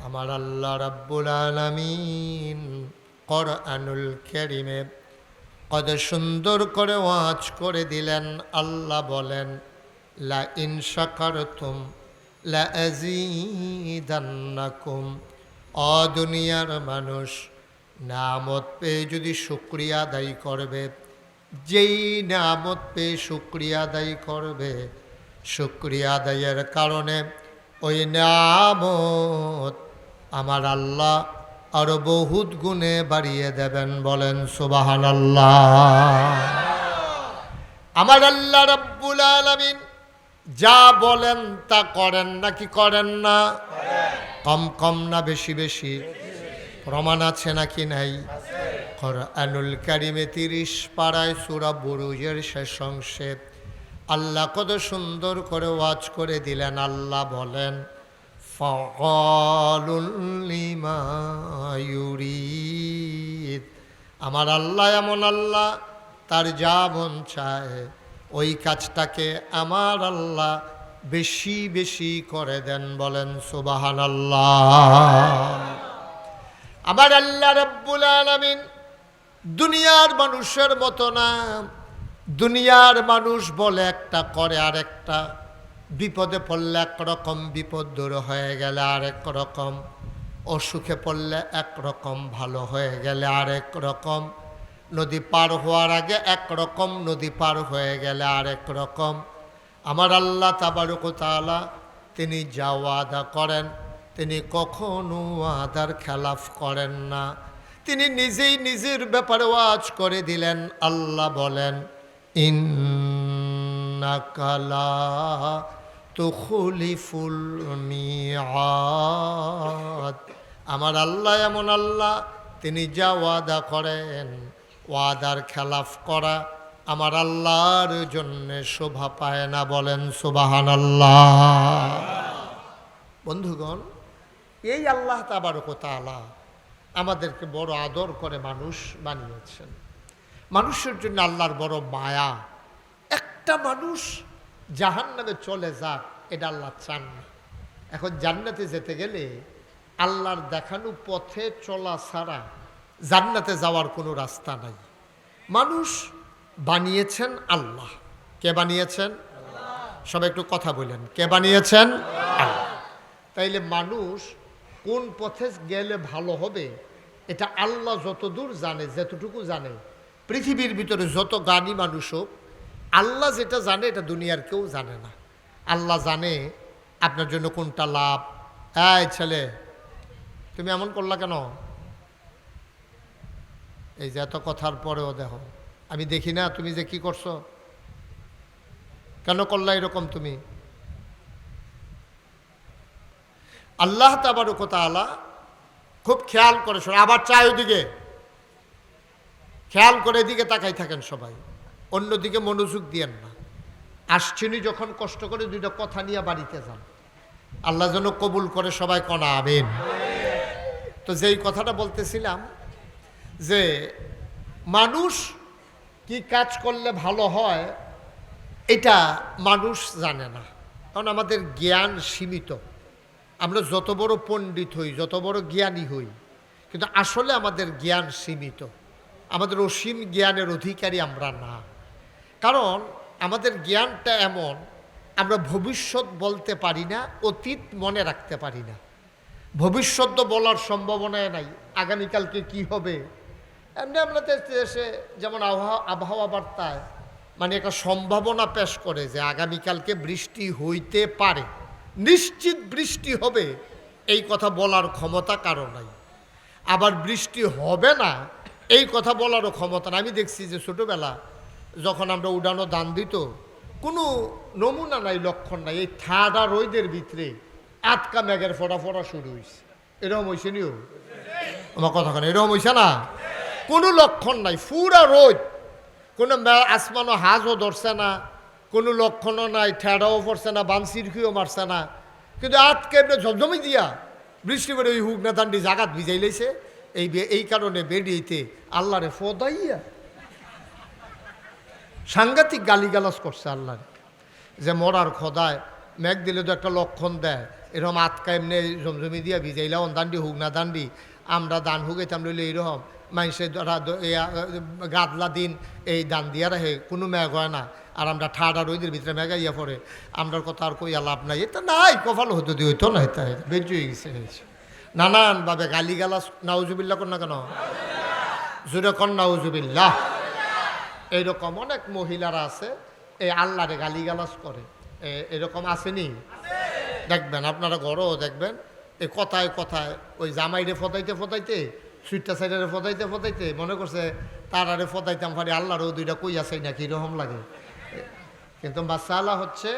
আমার আল্লাহ রাব্বুল আলামিন কোরআনুল কারীমে কত সুন্দর করে ওয়াজ করে দিলেন। আল্লাহ বলেন, লা ইন শাকারতুম লা আযীদান্নাকুম। ও দুনিয়ার মানুষ, নামত পেয়ে যদি শুকরিয়া আদায় করবে, যেই নামত পেয়ে শুকরিয়া আদায় করবে, শুকরিয়া আদায়ের কারণে ওই নামত আমার আল্লাহ আরো বহুত গুণে বাড়িয়ে দেবেন। বলেন সুবহানাল্লাহ। আমার আল্লাহ রাব্বুল আলামিন যা বলেন তা করেন নাকি করেন না? কম কম না বেশি বেশি? প্রমাণ আছে নাকি নাই? কোরআনুল কারীমে 30 পারায় সূরা বুরুজের শেষ অংশে আল্লাহ কত সুন্দর করে ওয়াজ করে দিলেন। আল্লাহ বলেন, ফাআলুল লিমা ইউরিদ। আমার আল্লাহ এমন আল্লাহ, তার যা মন চায় ওই কাজটাকে আমার আল্লাহ বেশি বেশি করে দেন। বলেন সুবহানাল্লাহ। আমার আল্লাহ রাব্বুল আলামিন দুনিয়ার মানুষের মতো না। দুনিয়ার মানুষ বলে একটা, করে আরেকটা। বিপদে পড়লে একরকম, বিপদ দূর হয়ে গেলে আরেক রকম। অসুখে পড়লে একরকম, ভালো হয়ে গেলে আরেক রকম। নদী পার হওয়ার আগে একরকম, নদী পার হয়ে গেলে আরেক রকম। আমার আল্লাহ তাবারক ওয়া তাআলা তিনি যা ওয়াদা করেন তিনি কখনো ওয়াদার খেলাফ করেন না। তিনি নিজেই নিজের ব্যাপারে ওয়াজ করে দিলেন। আল্লাহ বলেন, ইন্নাকা লা তুখলিফুল মিআদ। আমার আল্লাহ এমন আল্লাহ, তিনি যা ওয়াদা করেন ওয়াদার খেলাফ করা আমার আল্লাহর জন্য শোভা পায় না। বলেন সুবহানাল্লাহ। বন্ধুগণ, এই আল্লাহ তাবারক ওয়া তাআলা আমাদেরকে বড় আদর করে মানুষ বানিয়েছেন। মানুষের জন্য আল্লাহর বড় মায়া। একটা মানুষ জাহান্নামে চলে যাক, এটা আল্লাহ চান না। এখন জান্নাতে যেতে গেলে আল্লাহর দেখানো পথে চলা ছাড়া জান্নাতে যাওয়ার কোনো রাস্তা নাই। মানুষ বানিয়েছেন আল্লাহ। কে বানিয়েছেন? সবাই একটু কথা বলেন, কে বানিয়েছেন? আল্লাহ। তাইলে মানুষ কোন পথে গেলে ভালো হবে এটা আল্লাহ যতদূর জানে, যতটুকু জানে। পৃথিবীর ভিতরে যত জ্ঞানী মানুষ হোক, আল্লাহ যেটা জানে এটা দুনিয়ার কেউ জানে না। আল্লাহ জানে আপনার জন্য কোনটা লাভ। এই ছেলে, তুমি এমন করলা কেন? এই যে এত কথার পরেও দেখো, আমি দেখি না তুমি যে কি করছো, কেন করলা এরকম তুমি? আল্লাহ তাবারক ওয়া তাআলা খুব খেয়াল করে শোনো। আবার চাই ওদিকে, খেয়াল করে এদিকে তাকাই থাকেন সবাই, অন্যদিকে মনোযোগ দিয়েন না। আসছেনি যখন কষ্ট করে দুইটা কথা নিয়ে বাড়িতে যান। আল্লাহ যেন কবুল করে, সবাই কনা আমিন। তো যেই কথাটা বলতেছিলাম যে মানুষ কি কাজ করলে ভালো হয় এটা মানুষ জানে না, কারণ আমাদের জ্ঞান সীমিত। আমরা যত বড় পণ্ডিত হই, যত বড় জ্ঞানী হই, কিন্তু আসলে আমাদের জ্ঞান সীমিত। আমাদের অসীম জ্ঞানের অধিকারী আমরা না। কারণ আমাদের জ্ঞানটা এমন, আমরা ভবিষ্যৎ বলতে পারি না, অতীত মনে রাখতে পারি না। ভবিষ্যৎ তো বলার সম্ভাবনাই নাই, আগামীকালকে কি হবে। এমনি আমরা দেশে যেমন আবহাওয়া বার্তায় মানে একটা সম্ভাবনা পেশ করে যে আগামীকালকে বৃষ্টি হইতে পারে, নিশ্চিত বৃষ্টি হবে, এই কথা বলার ক্ষমতা কারো নাই। আবার বৃষ্টি হবে না এই কথা বলারও ক্ষমতা না। আমি দেখছি যে ছোটোবেলা যখন আমরা উড়ানো দান দিত, কোনো নমুনা নাই, লক্ষণ নাই। এই ঠাডা রোদের ভিতরে আটকা মেঘের ফোটা ফোটা শুরু হয়েছে। এরকম হয়েছে নিও আমার কথা কেন? এরকম হয়েছে না? কোনো লক্ষণ নাই, পুরা রোদ, কোনো আসমানও হাজও ধরছে না, কোনো লক্ষণও নাই, ঠেড়াও পড়ছে না, বানসিরকিও মারছে না, কিন্তু আটকে এমনি ঝমঝমি দিয়া বৃষ্টি করে ওই হুকনা দান্ডি জাগাত ভিজাই লাইছে। এই কারণে বেরিয়েতে আল্লাহরে ফদাইয়া সাংঘাতিক গালিগালাজ করছে আল্লাহরে, যে মরার খোদায় মেঘ দিলে তো একটা লক্ষণ দেয়, এরকম আতকা এমনি জমজমি দিয়া ভিজাইলাম দান্ডি হুক না দান্ডি আমরা দান হুকাইতাম রইলে এইরকম মানুষের গাদলা দিন এই দান দিয়া রাখে কোনো মেঘ হয় না আর আমরা ঠাডা রইদের ভিতরে মেঘাইয়া পড়ে আমরার কথা আর কইয়া লাভ নাই এটা নাই কপাল হতো দিয়ে হইতো না এটা বেজ হয়ে গেছে নানানভাবে গালি গালাস নাউজুবিল্লা কর না কেন জোরে কর নাউজুবিল্লাহ। এইরকম অনেক মহিলারা আছে এই আল্লাহরে গালি গালাস করে এরকম আসেনি দেখবেন আপনারা ঘরেও দেখবেন এই কথায় কথায় ওই জামাইরে ফদাইতে ফদাইতে সুইটটা সাইডারে ফদাইতে ফদাইতে মনে করছে তারারে ফদাইতাম পারি আল্লাহরও দুইটা কই আছে নাকি এরকম লাগে। কিন্তু মাসালা হচ্ছে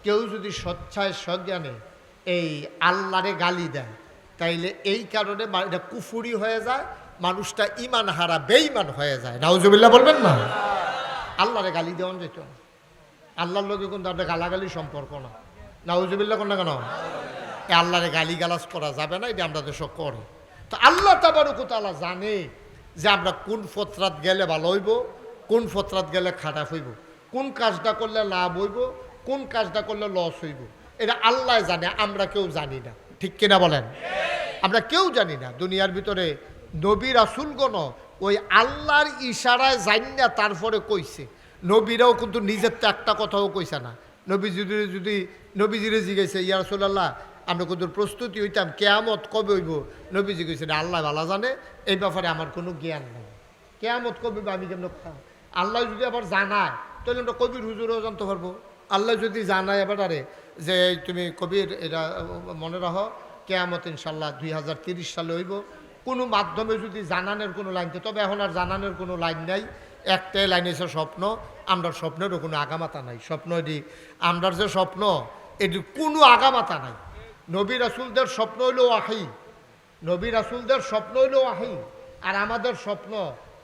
কেউ যদি স্বচ্ছায় সজ্ঞানে এই আল্লাহরে গালি দেয় তাইলে এই কারণে এটা কুফুরি হয়ে যায়, মানুষটা ইমান হারা বেঈমান হয়ে যায়। নাউজুবিল্লাহ বলবেন না। আল্লাহরে গালি দেওয়া যেত না, আল্লাহর লোকে কিন্তু আপনার গালাগালি সম্পর্ক না। নাউজুবিল্লাহ কোন না কেন আল্লাহরে গালি গালাজ করা যাবে না, এটা আমরা দেশ করে। তো আল্লাহ তাবারক ওয়া তাআলা জানে যে আমরা কোন ফতরাত গেলে ভালো হইব, কোন ফতরাত গেলে খারাপ হইব, কোন কাজটা করলে লাভ হইব, কোন কাজটা করলে লস হইব, এটা আল্লাহ জানে, আমরা কেউ জানি না। ঠিক কিনা বলেন? আমরা কেউ জানি না। দুনিয়ার ভিতরে নবী রাসূলগণ ওই আল্লাহর ইশারায় জানি না তারপরে কইছে। নবীরাও কিন্তু নিজের তো একটা কথাও কইছে না। নবীজিরে জিজ্ঞাসা ইয়া রাসূলুল্লাহ আমরা কিন্তু প্রস্তুতি হইতাম কেয়ামত কবে হইব, নবীজি কইছে আল্লাহ ভালো জানে, এই ব্যাপারে আমার কোনো জ্ঞান নেই। কেয়ামত কবে আমি কেমন আল্লাহ যদি আবার জানায় তাহলে আমরা কবির হুজুরও জানতে পারবো। আল্লাহ যদি জানায় এবারে যে তুমি কবির এটা মনে রাখো কেয়ামত ইনশাল্লাহ 2030 সালে হইব, কোনো মাধ্যমে যদি জানানোর কোনো লাইন, তবে এখন আর জানানোর কোনো লাইন নাই, একটাই লাইন এসে স্বপ্ন। আমরা স্বপ্নেরও কোনো আগামাতা নাই। স্বপ্ন এটি আমরার যে স্বপ্ন এটি কোনো আগামাতা নাই। নবী রাসূলদের স্বপ্ন হইল ওয়াহী, নবী রাসূলদের স্বপ্ন হইল ওয়াহী, আর আমাদের স্বপ্ন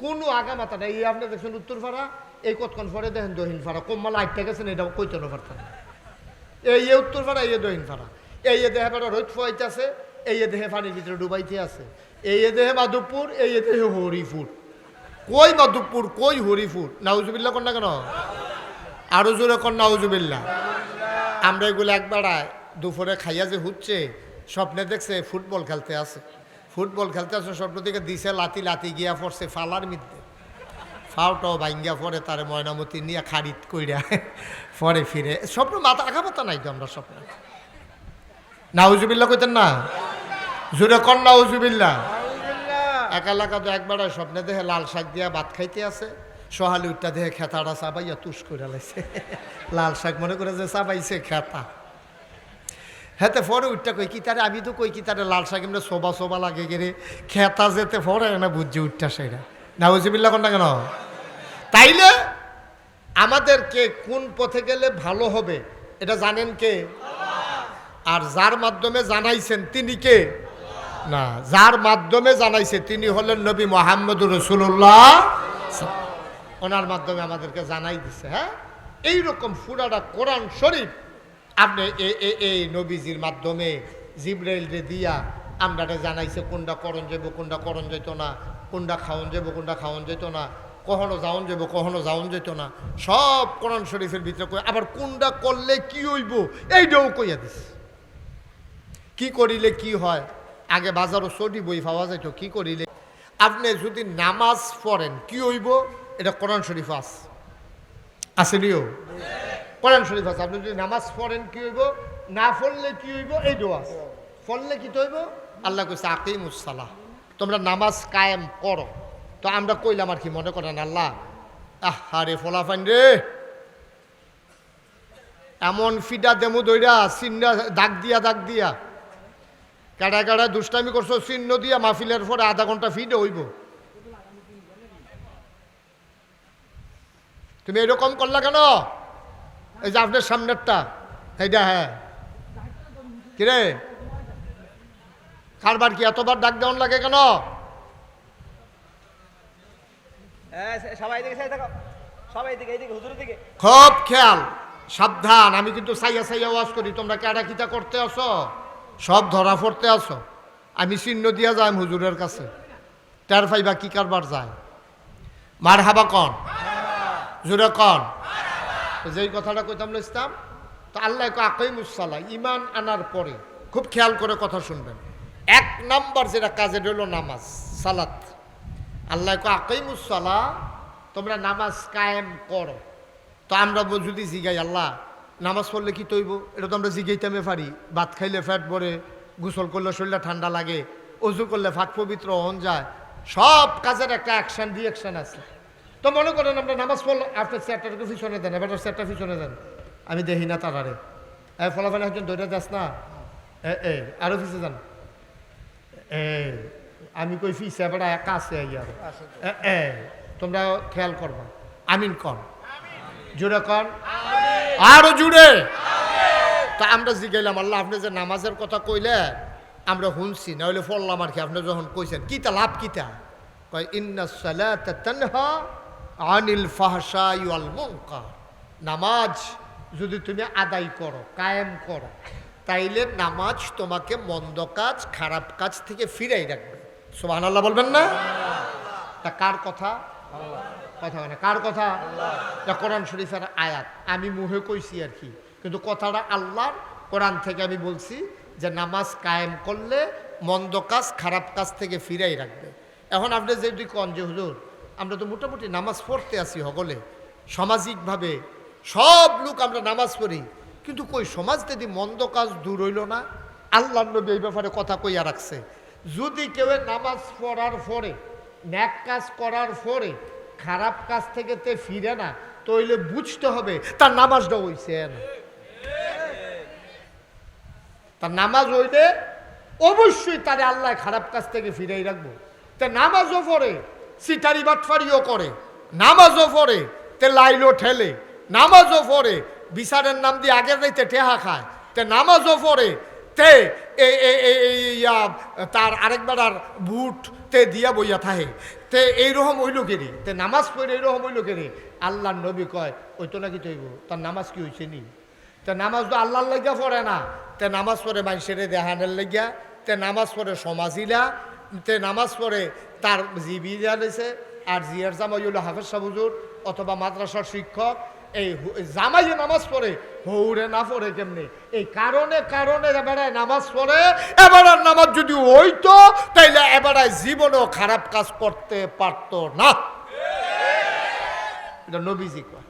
কোনো আগামাতা নাই। এই আপনি দেখছেন উত্তরপাড়া, এই কতক্ষণ পরে দেখেন দহিনপাড়া, কম্মাল আটটা গেছেন এটা কইতে পারতেন। এই উত্তরপাড়া, এই দহিনপাড়া, এই দেহে পাড়া রোদ ফোয়াইতে আছে, এই দেহে পানির ভিতরে ডুবাইতে আছে, এই দেহে মাধবপুর, এই দেহে হরিপুর। কই মাধবপুর কই হরিপুর? নাউজুবিল্লাহ কর না কেন? আরো জোরে কর নাউজুবিল্লাহ। আমরা এগুলো একবার দুপুরে খাইয়া যে হচ্ছে স্বপ্নে দেখছে ফুটবল খেলতে আছে, ফুটবল খেলতে আছে, স্বপ্ন থেকে দিছে লাতি, লাতি গিয়া পড়ছে ফালার মধ্যে, ফাওটাও ভাঙ্গিয়া পরে তারে ময়নামতি নিয়ে খারিদ কইরা পরে ফিরে স্বপ্ন মাথা আঘাপাতা নাই তো আমরা স্বপ্ন। নাউজুবিল্লাহ কইতেন না? জোরে কর নাউজুবিল্লাহ। এক এলাকা তো একবার স্বপ্নে দেখে লাল শাক দিয়া ভাত খাইতে আছে, সহালি উঠটা দেখে খেতাটা চাবাইয়া তুষ করে লাইছে, লাল শাক মনে করে যে চাবাইছে খেতা। হেতে পরে উঠটা কই কি তারে, আমি তো কই কি তারে লাল শাক এমনি সোবা সোবা লাগে গেলে খেতা যেতে পরে না বুঝছে উঠটা সেটা। নাউজুবিল্লাহ কর না কেন? তাইলে আমাদেরকে কোন পথে গেলে ভালো হবে এটা জানেন কে? আর যার মাধ্যমে জানাইছেন তিনি কে? না, যার মাধ্যমে জানাইছে তিনি হলেন নবী মুহাম্মদুর রাসূলুল্লাহ, ওনার মাধ্যমে আমাদেরকে জানাই দিছে। হ্যাঁ, এইরকম পুরাটা কোরআন শরীফ আপনি এই নবীজির মাধ্যমে জিবরাইল রে দিয়া আমরা জানাইছে কোনটা করণ যাইব, কোনটা করণ যেত না, কোনটা খাওয়ান যাইব, কোনটা খাওয়ান যেত না, কখনো যাওন যাইব, কখনো যাওন যেত না, সব কোরআন শরীফের ভিতরে কই। আবার কোনটা করলে কি হইব এইটাও কইয়া দিস। কি করিলে কি হয়, আগে বাজারও সটি বই পাওয়া যাইত, কি করিলে আপনি যদি নামাজ পড়েন কি হইব এটা কোরআন শরীফ আসেনিও, কোরআন শরীফ আছে। আপনি যদি নামাজ পড়েন কি হইব, না পড়লে কি হইব এইটাও আছে। পড়লে কি হইব? আল্লাহ কইছে আকিমুস সালাহ, তোমরা নামাজ কায়েম করো। তো আমরা কইলাম আর কি মনে করেন আল্লাহ আরে ফলাফাইন রে এমন ফিডা দেমু দইরা চিহ্ন দাগ দিয়া কাটা কাটা দুষ্টামি করছো চিহ্ন দিয়া মাহফিলের পরে আধা ঘন্টা ফিডে হইব। তুমি এরকম করলা কেন? এই যে আপনার সামনেরটা এইটা, হ্যাঁ কিরে কারবার কি এতবার ডাক দেওয়ান লাগে কেন? খুব খেয়াল সাবধান। আমি কিন্তু সাইয়া সাইয়া ওয়াজ করি, তোমরা কেডা কিতা করতে আসো, সব ধরা পড়তে আসো। আমি চিহ্ন দিয়া যাই হুজুরের কাছে, টের পাইবা কি কারবার যায়। মার হাবা কন, জোরে কন। যেই কথাটা কইতাম ইসলাম, তো আল্লাহ আকিমুস সালাহ, ইমান আনার পরে খুব খেয়াল করে কথা শুনবেন। 1 নাম্বার যেটা কাজের হলো নামাজ, সালাত। আল্লাহ কো আকাইমুস সালাহ, তোমরা নামাজ কায়েম করো। তো আমরা যদি জিগাই আল্লাহ নামাজ পড়লে কি তৈব, এটা তো আমরা জিগাইতামে পারি। ভাত খাইলে ফ্যাট ভরে, গোসল করলে শরীরটা ঠান্ডা লাগে, অজু করলে ফাঁক পবিত্র হন যায়, সব কাজের একটা অ্যাকশন রিয়াকশন আছে। তো মনে করেন আমরা নামাজ পড়লে, আপনার চেয়ারটাকে পিছনে দেন, এবার চেয়ারটা পিছনে দেন, আমি দেখি না তারারে, ফলাফল একজন দৌড়ে যাস না, আরো পিছিয়ে যান, আমি কই ফিসে এবার একা আছে, তোমরা খেয়াল করবা, আমিন কর, জুড়ে কর, আরো জুড়ে। তা আমরা জিগাইলাম আল্লাহ আপনি যে নামাজের কথা কইলে আমরা শুনছি, না হইলে পড়লাম আর কি, আপনি যখন কইছেন কিতা লাভ কিতা, কয় ইন্নাস সালাতা তানহা আনিল ফাহশাই ওয়াল মুনকার। নামাজ যদি তুমি আদায় করো, কায়েম করো, তাইলে নামাজ তোমাকে মন্দ কাজ, খারাপ কাজ থেকে ফিরাই রাখবে। সুবহানাল্লাহ বলবেন না? তা কার কথা? কথা হয় না, কার কথা? কোরআন শরীফের আয়াত, আমি মুহে কইছি আর কি, কিন্তু কথাটা আল্লাহর কোরআন থেকে আমি বলছি যে নামাজ কায়েম করলে মন্দ কাজ, খারাপ কাজ থেকে ফিরাই রাখবে। এখন আপনি যদি কন যে হুজুর আমরা তো মোটামুটি নামাজ পড়তে আসি সকলে, সামাজিকভাবে সব লোক আমরা নামাজ পড়ি, কিন্তু কই সমাজ যদি মন্দ কাজ দূর হইল না? আল্লাহর নবী এই ব্যাপারে কথা কইয়া রাখছে, যদি কেউ নামাজ পড়ার পরে, ন্যাক কাজ করার পরে খারাপ কাজ থেকে তে ফিরে না, তাইলে বুঝতে হবে তার নামাজটা হইছে না। তার নামাজ হইলে অবশ্যই তারে আল্লাহ খারাপ কাজ থেকে ফিরাই রাখবো। তে নামাজও পড়ে, সিটারি বাটফারিও করে, নামাজও পড়ে, তে লাইলো ঠেলে, নামাজও পড়ে, বিচারের নাম দিয়ে আগের রাইতে টেহা খায়, তে নামাজও পড়ে, তে তার আরেকবার আর বুট তে দিয়া বইয়া থাহে, তে এইরকম হইল কেরি, তে নামাজ পড়ে এইরকম হইল কেরি। আল্লাহর নবী কয় ওই তো নাকি তৈব, তার নামাজ কি হয়েছে নি? তে নামাজ তো আল্লাহর লাগিয়া পড়ে না, তে নামাজ পড়ে মানুষের দেহানের লাগিয়া, তে নামাজ পড়ে সমাজিলা, তে নামাজ পড়ে তার জিবিরা রয়েছে, আর জিয়ার জামাই হইল হাফেজ সাহেব হুজুর অথবা মাদ্রাসার শিক্ষক। এই জামাইয়ে নামাজ পড়ে, হৌরে না পড়ে কেমনি? এই কারণে কারণে এবারে নামাজ পড়ে। এবার নামাজ যদি হইতো তাইলে এবারে জীবনেও খারাপ কাজ করতে পারতো না। এটা নবীজি কয়।